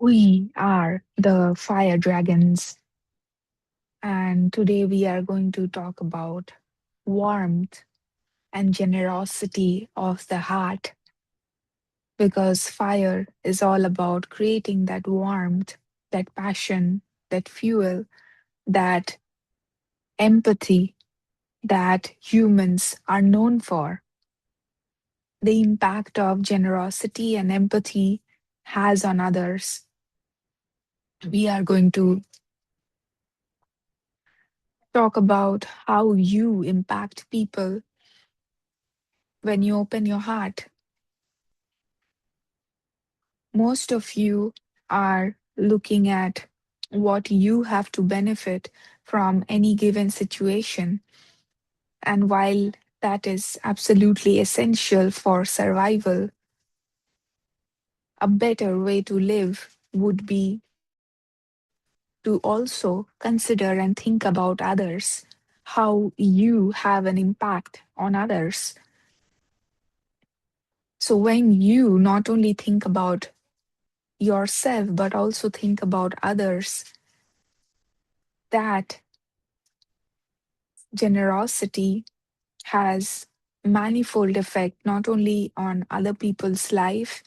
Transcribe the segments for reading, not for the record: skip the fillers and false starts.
We are the fire dragons, and today we are going to talk about warmth and generosity of the heart because fire is all about creating that warmth, that passion, that fuel, that empathy that humans are known for. The impact of generosity and empathy has on others. We are going to talk about how you impact people when you open your heart. Most of you are looking at what you have to benefit from any given situation. And while that is absolutely essential for survival, a better way to live would be to also consider and think about others, how you have an impact on others. So when you not only think about yourself, but also think about others, that generosity has manifold effect not only on other people's life,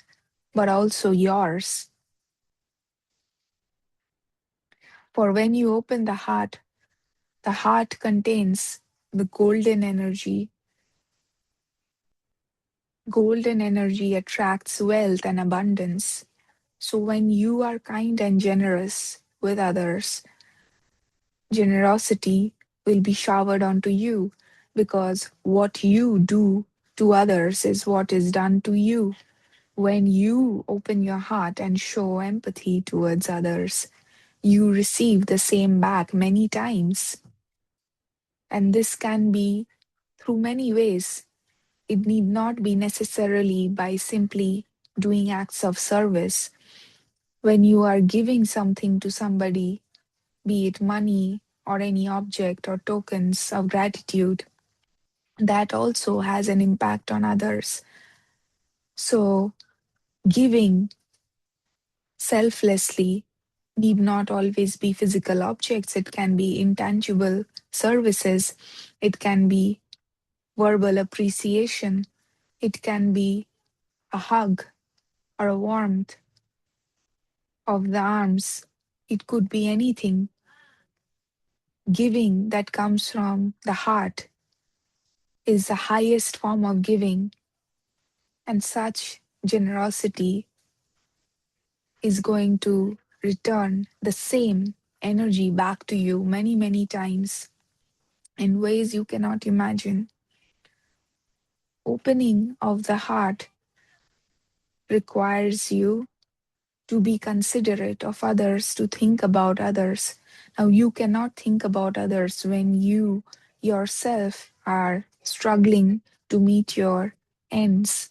but also yours. For when you open the heart contains the golden energy. Golden energy attracts wealth and abundance. So when you are kind and generous with others, generosity will be showered onto you because what you do to others is what is done to you. When you open your heart and show empathy towards others, you receive the same back many times. And this can be through many ways. It need not be necessarily by simply doing acts of service. When you are giving something to somebody, be it money or any object or tokens of gratitude, that also has an impact on others. So, giving selflessly need not always be physical objects, it can be intangible services, it can be verbal appreciation, it can be a hug or a warmth of the arms, it could be anything. Giving that comes from the heart is the highest form of giving, and such generosity is going to return the same energy back to you many, many times in ways you cannot imagine. Opening of the heart requires you to be considerate of others, to think about others. Now, you cannot think about others when you yourself are struggling to meet your ends.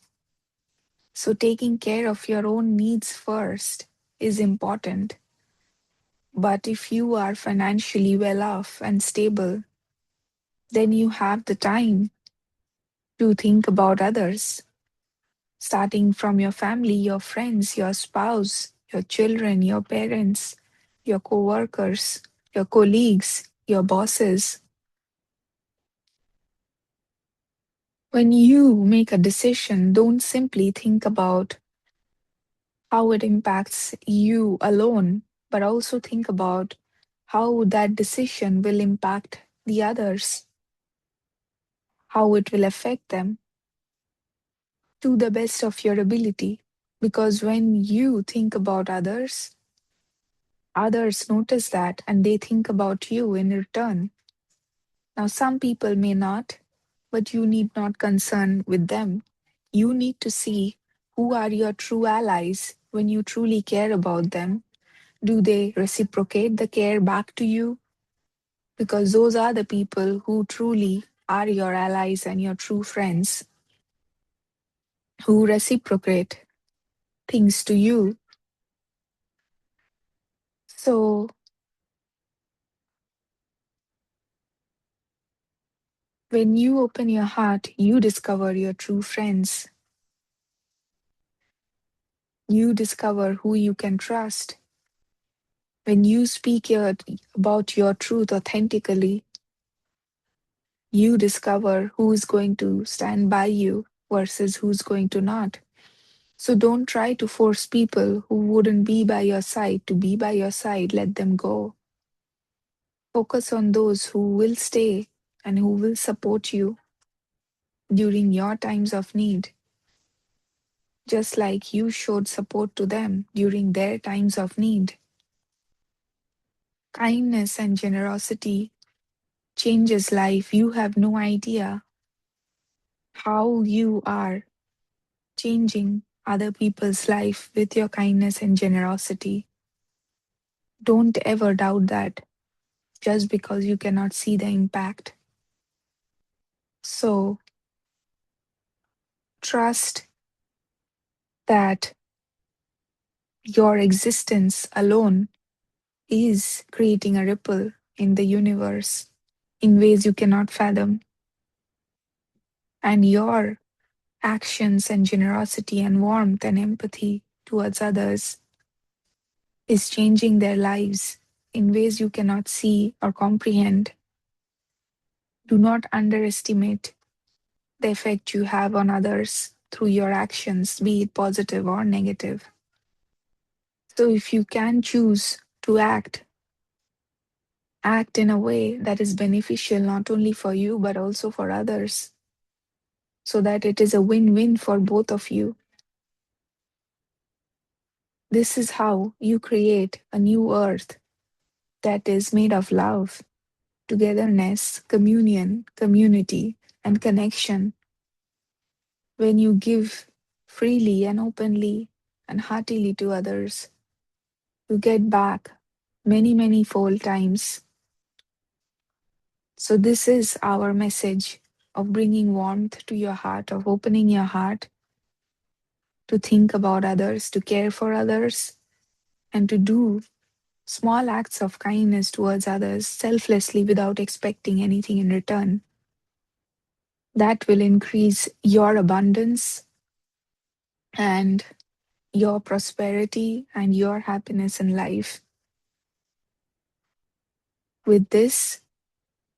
So, taking care of your own needs first is important. But if you are financially well off and stable, then you have the time to think about others, starting from your family, your friends, your spouse, your children, your parents, your coworkers, your colleagues, your bosses. When you make a decision, don't simply think about how it impacts you alone, but also think about how that decision will impact the others, how it will affect them to the best of your ability. Because when you think about others, others notice that and they think about you in return. Now, some people may not, but you need not concern with them. You need to see who are your true allies when you truly care about them. Do they reciprocate the care back to you? Because those are the people who truly are your allies and your true friends who reciprocate things to you. So, when you open your heart, you discover your true friends. You discover who you can trust. When you speak about your truth authentically, you discover who is going to stand by you versus who's going to not. So don't try to force people who wouldn't be by your side to be by your side. Let them go. Focus on those who will stay and who will support you during your times of need, just like you showed support to them during their times of need. Kindness and generosity changes life. You have no idea how you are changing other people's life with your kindness and generosity. Don't ever doubt that just because you cannot see the impact. So trust that your existence alone is creating a ripple in the universe in ways you cannot fathom. And your actions and generosity and warmth and empathy towards others is changing their lives in ways you cannot see or comprehend. Do not underestimate the effect you have on others through your actions, be it positive or negative. So if you can choose to act in a way that is beneficial not only for you but also for others, so that it is a win win for both of you. This is how you create a new earth that is made of love, togetherness, communion, community, and connection. When you give freely and openly and heartily to others, you get back many, many fold times. So, this is our message of bringing warmth to your heart, of opening your heart to think about others, to care for others, and to do small acts of kindness towards others selflessly without expecting anything in return. That will increase your abundance and your prosperity and your happiness in life. With this,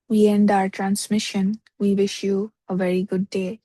we end our transmission. We wish you a very good day.